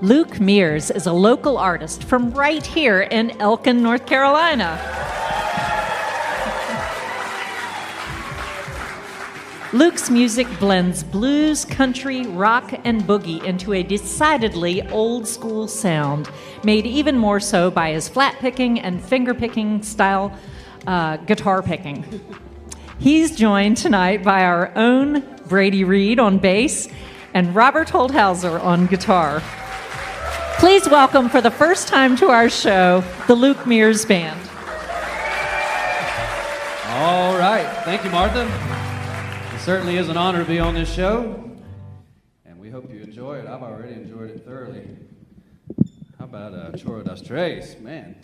Luke Mears is a local artist from right here in Elkin, North Carolina. Luke's music blends blues, country, rock, and boogie into a decidedly old-school sound, made even more so by his flat-picking and finger-picking style guitar picking. He's joined tonight by our own Brady Reed on bass and Robert Holthauser on guitar. Please welcome for the first time to our show, the Luke Mears Band. All right. Thank you, Martha. It certainly is an honor to be on this show, and we hope you enjoy it. I've already enjoyed it thoroughly. How about Choro das Tres? Man.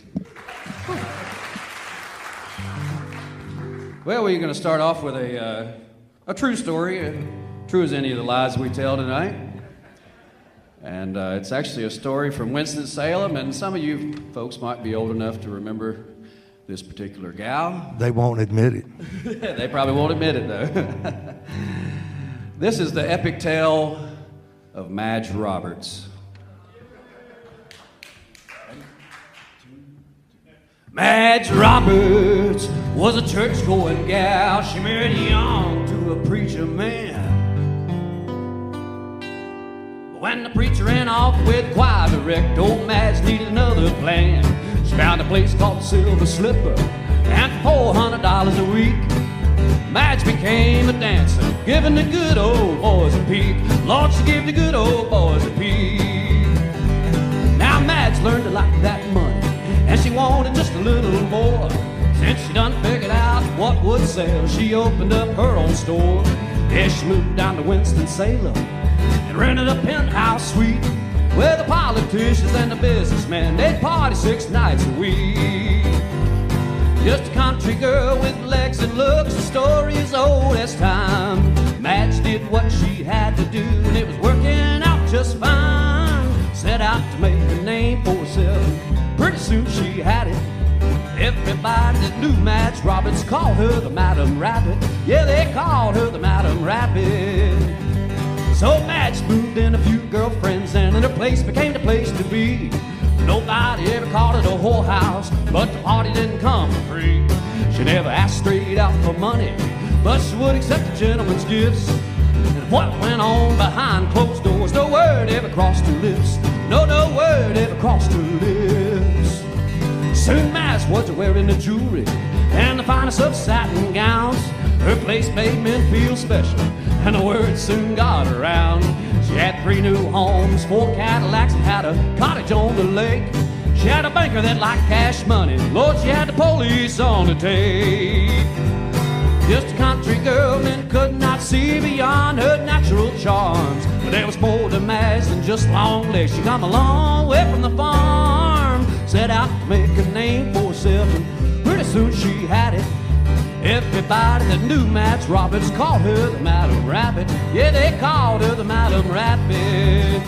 Well, we're going to start off with a true story, true as any of the lies we tell tonight. And it's actually a story from Winston-Salem, and some of you folks might be old enough to remember this particular gal. They won't admit it. They probably won't admit it, though. This is the epic tale of Madge Roberts. Madge Roberts was a church-going gal. She married young to a preacher man. When the preacher ran off with choir direct, old Madge needed another plan. She found a place called Silver Slipper, and for $400 a week, Madge became a dancer, giving the good old boys a peek. Lord, she gave the good old boys a peek. Now Madge learned to like that money, and she wanted just a little more. Since she done figured out what would sell, she opened up her own store. Yeah, she moved down to Winston-Salem and rented a penthouse suite where the politicians and the businessmen, they'd party 6 nights a week. Just a country girl with legs and looks, the story is old as time. Madge did what she had to do, and it was working out just fine. Set out to make a name for herself, pretty soon she had it. Everybody that knew Madge Roberts called her the Madam Rabbit. Yeah, they called her the Madam Rabbit. So Madge moved in a few girlfriends, and then her place became the place to be. Nobody ever called it a whorehouse, but the party didn't come for free. She never asked straight out for money, but she would accept a gentleman's gifts. And what went on behind closed doors, no word ever crossed her lips. No word ever crossed her lips. Soon Madge was wearing the jewelry and the finest of satin gowns. Her place made men feel special, and the word soon got around. She had 3 new homes, 4 Cadillacs, and had a cottage on the lake. She had a banker that liked cash money. Lord, she had the police on the tape. Just a country girl, men could not see beyond her natural charms. But there was more to Madge than just long legs. She come a long way from the farm, set out to make a name for herself, and pretty soon she had it. Everybody that knew Madge Roberts called her the Madam Rabbit. Yeah, they called her the Madam Rabbit.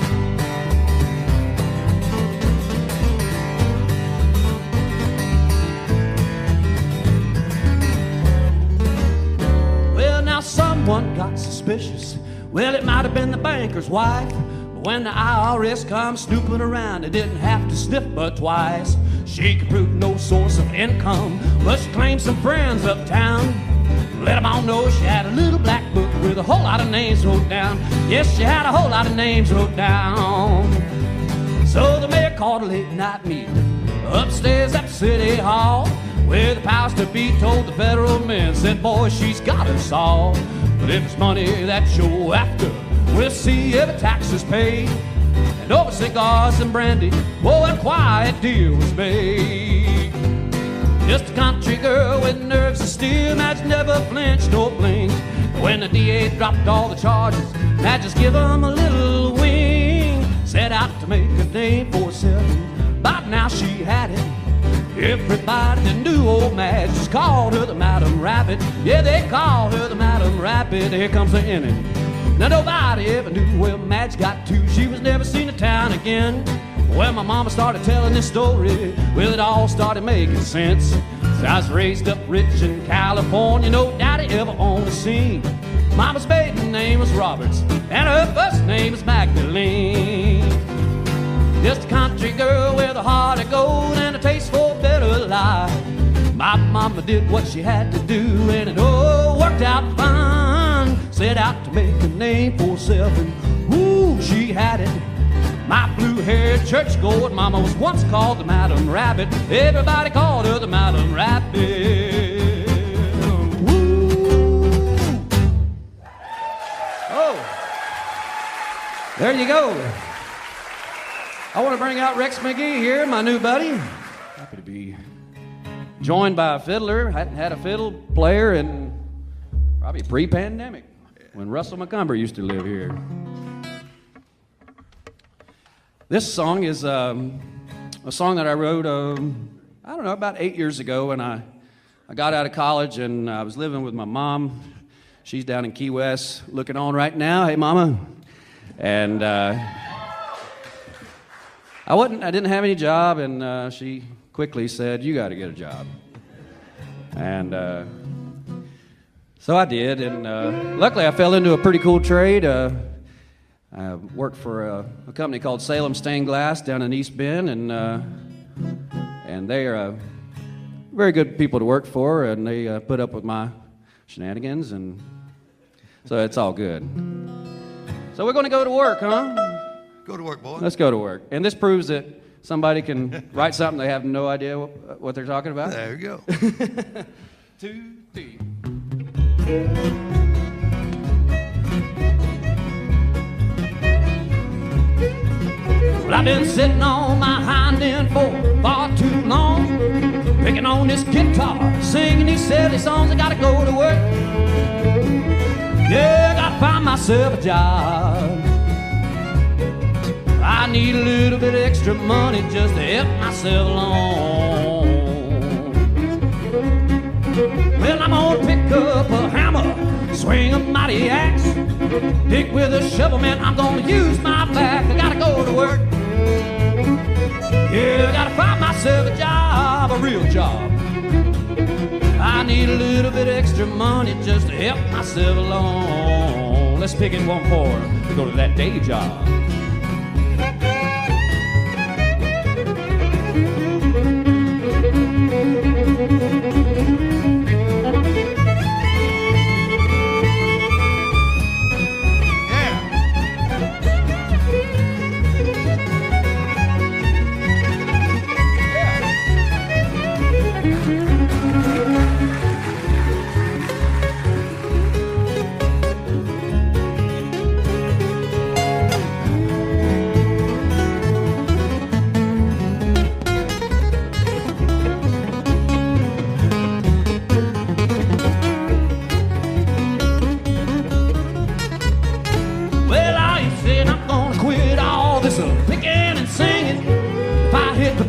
Well, now someone got suspicious. Well, it might have been the banker's wife. But when the IRS come snooping around, they didn't have to sniff but twice. She could prove no source of income, but she claimed some friends uptown. Let them all know she had a little black book with a whole lot of names wrote down. Yes, she had a whole lot of names wrote down. So the mayor called a late night meeting upstairs at the city hall, where the powers to be told the federal men, said, boy, she's got us all. But if it's money that you're after, we'll see if the tax is paid. And over cigars and brandy, oh, a quiet deal was made. Just a country girl with nerves of steel, Madge never flinched or blinked. When the DA dropped all the charges, Madge just give him a little wing. Set out to make a name for herself, but now she had it. Everybody that knew old Madge just called her the Madam Rabbit. Yeah, they called her the Madam Rabbit. Here comes the inning. Now nobody ever knew where Madge got to. She was never seen in town again. When my mama started telling this story, well, it all started making sense. So I was raised up rich in California, no daddy ever owned a scene. Mama's maiden name was Roberts, and her first name is Magdalene. Just a country girl with a heart of gold and a taste for better life. My mama did what she had to do, and it all worked out fine. Set out to make a name for herself, and ooh, she had it. My blue-haired church-goer mama was once called the Madam Rabbit. Everybody called her the Madam Rabbit. Woo! Oh, there you go. I want to bring out Rex McGee here, my new buddy. Happy to be joined by a fiddler. Hadn't had a fiddle player in probably pre-pandemic, when Russell McCumber used to live here. This song is a song that I wrote, I don't know, about 8 years ago when I got out of college and I was living with my mom. She's down in Key West looking on right now. Hey, Mama. And I didn't have any job, and she quickly said, "You got to get a job." And so I did, and luckily I fell into a pretty cool trade. I worked for a company called Salem Stained Glass down in East Bend, and they are very good people to work for, and they put up with my shenanigans, and so it's all good. So we're going to go to work, huh? Go to work, boy. Let's go to work. And this proves that somebody can write something they have no idea what they're talking about. There you go. 2, 3. Well, I've been sitting on my hind end for far too long, picking on this guitar, singing these silly songs. I gotta go to work. Yeah, I gotta find myself a job. I need a little bit of extra money just to help myself along. Well, I'm gonna pick up a hammer, swing a mighty axe, dig with a shovel, man, I'm gonna use my back. I gotta go to work. Yeah, I gotta find myself a job, a real job. I need a little bit of extra money just to help myself along. Let's pick it one more to go to that day job.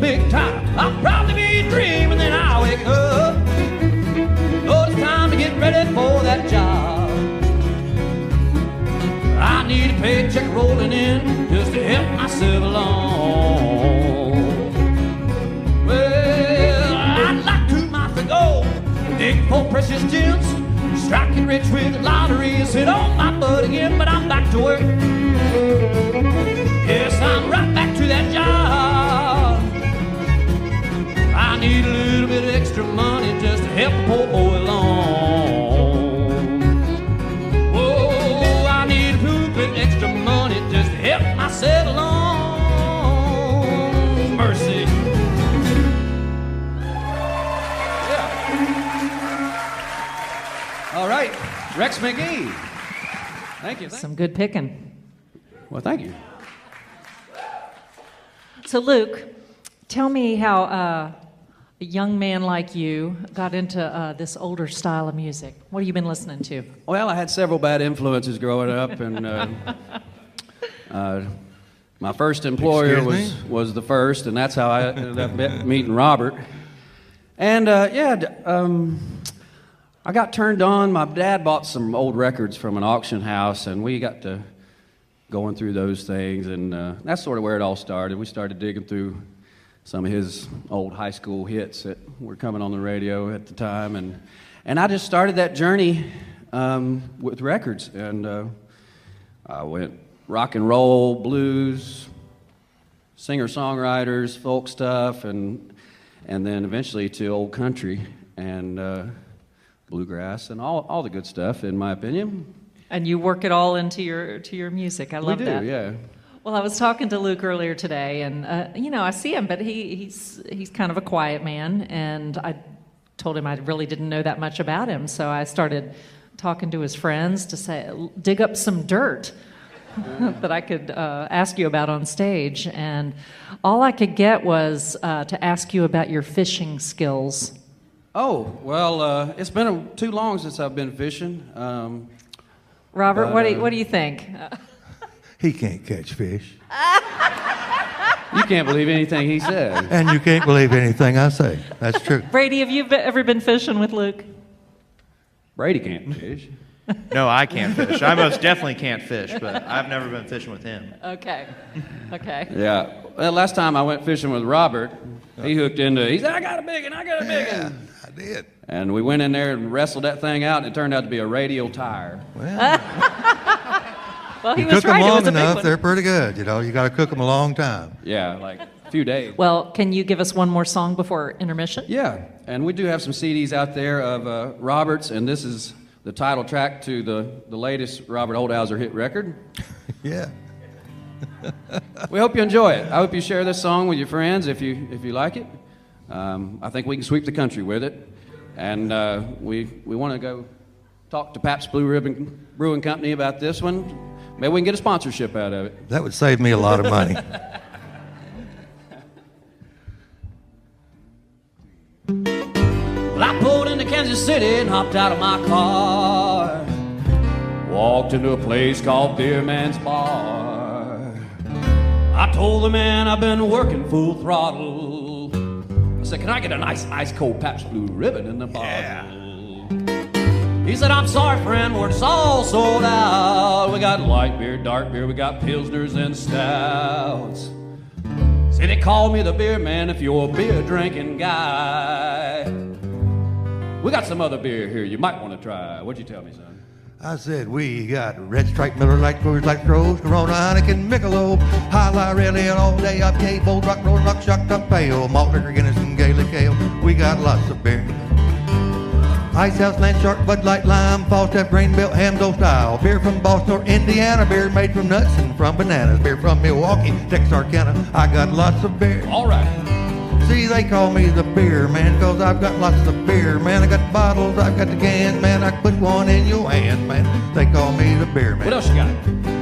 Big time, I'll probably be dreaming, then I'll wake up. Oh, it's time to get ready for that job. I need a paycheck rolling in just to help myself along. Well, I'd like to mine for gold, dig for precious gems, striking rich with the lottery is hit on my butt again, but I'm back to work. Yes, I'm right back to that job. I need a little bit of extra money just to help the poor boy along. Oh, I need a little bit of extra money just to help myself along. Mercy. Yeah. All right, Rex McGee. Thank you. Some good picking. Well, thank you. So, Luke, tell me how a young man like you got into this older style of music. What have you been listening to? Well, I had several bad influences growing up, and my first employer was the first, and that's how I ended up meeting Robert. And I got turned on. My dad bought some old records from an auction house, and we got to going through those things, and that's sort of where it all started. We started digging through some of his old high school hits that were coming on the radio at the time, and I just started that journey with records, and I went rock and roll, blues, singer-songwriters, folk stuff, and then eventually to old country and bluegrass and all the good stuff, in my opinion. And you work it all into your music. I love that. We do, yeah. Well, I was talking to Luke earlier today, and I see him, but he's kind of a quiet man, and I told him I really didn't know that much about him, so I started talking to his friends to say, dig up some dirt that I could ask you about on stage, and all I could get was to ask you about your fishing skills. Oh, well, it's been too long since I've been fishing. Robert, what do you think? He can't catch fish. You can't believe anything he said. And you can't believe anything I say. That's true. Brady, have you ever been fishing with Luke? Brady can't fish. No, I can't fish. I most definitely can't fish, but I've never been fishing with him. Okay. Yeah. Well, last time I went fishing with Robert, he hooked into, he said, I got a big one. I did. And we went in there and wrestled that thing out, and it turned out to be a radial tire. Well, he you was cook right. them It long was a big enough, one. they're pretty good. You got to cook them a long time. Yeah, like a few days. Well, can you give us one more song before intermission? Yeah, and we do have some CDs out there of Robert's, and this is the title track to the latest Robert Holthauser hit record. Yeah. We hope you enjoy it. I hope you share this song with your friends if you like it. I think we can sweep the country with it, and we want to go talk to Pabst Blue Ribbon Brewing Company about this one. Maybe we can get a sponsorship out of it. That would save me a lot of money. Well, I pulled into Kansas City and hopped out of my car. Walked into a place called Beer Man's Bar. I told the man I've been working full throttle. I said, can I get a nice ice cold Pabst Blue Ribbon in the bottle? Yeah. He said, I'm sorry, friend, we're just all sold out. We got light beer, dark beer, we got pilsners and stouts. Say they call me the beer man if you're a beer drinking guy. We got some other beer here you might want to try. What'd you tell me, son? I said, we got Red Stripe, Miller Lite, Coors Light, Rose, Corona, Heineken, Michelob, High Life, Red Ale, all day, IPA, Bold Rock, Rolling Rock, Shock Top, Pale, Malt Liquor, Guinness, and Gaelic Ale. We got lots of beer. Ice House, Land Shark, Bud Light, Lime, Falstaff, Grain Belt, Hamdo Style. Beer from Boston or Indiana, beer made from nuts and from bananas. Beer from Milwaukee, Texarkana, I got lots of beer. All right. See, they call me the beer man, 'cause I've got lots of beer, man. I got bottles, I've got the can, man. I can put one in your hand, man. They call me the beer man. What else you got?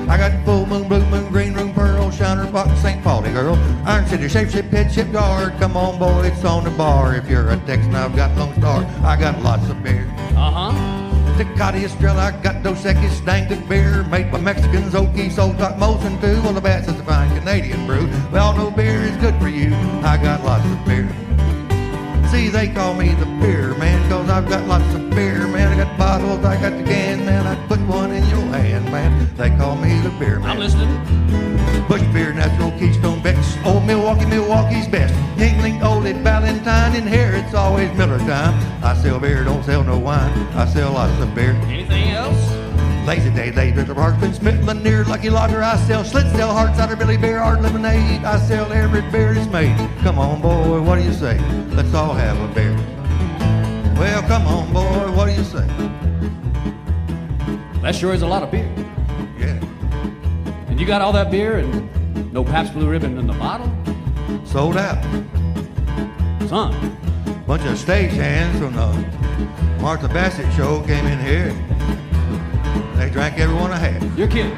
I got Full Moon, Blue Moon, Green Room, Pearl, Shiner, Fox, St. Pauli, girl. Iron City, Shape Ship, Head Shipyard. Come on, boy, it's on the bar. If you're a Texan, I've got Lone Star. I got lots of beer. Tecate, Estrella, I got Dos Equis, dang good beer. Made by Mexicans, Okies, Old Top, Molson too. Well, the Bass is a fine Canadian brew. We all know beer is good for you. I got lots of beer. See, they call me the beer man, 'cause I've got lots of beer, man. I got bottles, I got the can, man. I put one in your hand, man. They call me the beer man. I'm listening. Bush Beer, Natural, Keystone, Beck's, Old Milwaukee, Milwaukee's best. Yingling, Old It, Valentine, and here it's always Miller time. I sell beer, don't sell no wine. I sell lots of beer. Anything else? Lazy Day, they drink of Hartman, Smith, Lanier, Lucky Lager. I sell Schlitz, sell hard cider, Billy Beer, hard lemonade. I sell every beer that's made. Come on, boy, what do you say? Let's all have a beer. Well, come on, boy, what do you say? That sure is a lot of beer. Yeah. And you got all that beer and no Pabst Blue Ribbon in the bottle? Sold out. Son. Bunch of stagehands from the Martha Bassett Show came in here. They drank every one I had. You're kidding.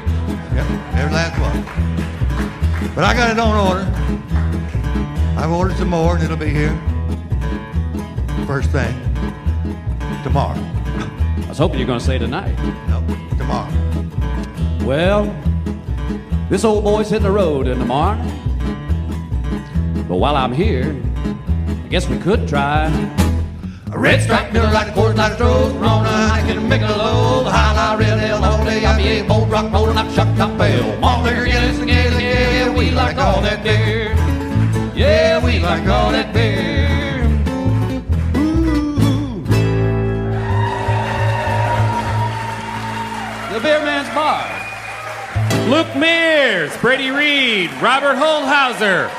Yep, every last one. But I got it on order. I've ordered some more and it'll be here first thing tomorrow. I was hoping you were going to say tonight. No, tomorrow. Well, this old boy's hitting the road in the morning. But while I'm here, I guess we could try a Red Stripe, Miller Lite, Coors Light, Rose, Corona, Heineken, Michelob, High Life, Red Ale, all day, IPA, Bold Rock, Rolling Rock, Shock Top, Pale, Malt Liquor, Guinness, and Gaelic, yeah, we like all that beer. Yeah, we like all that beer. Ooh. The Beer Man's Bar. Luke Mears, Brady Reed, Robert Holthauser,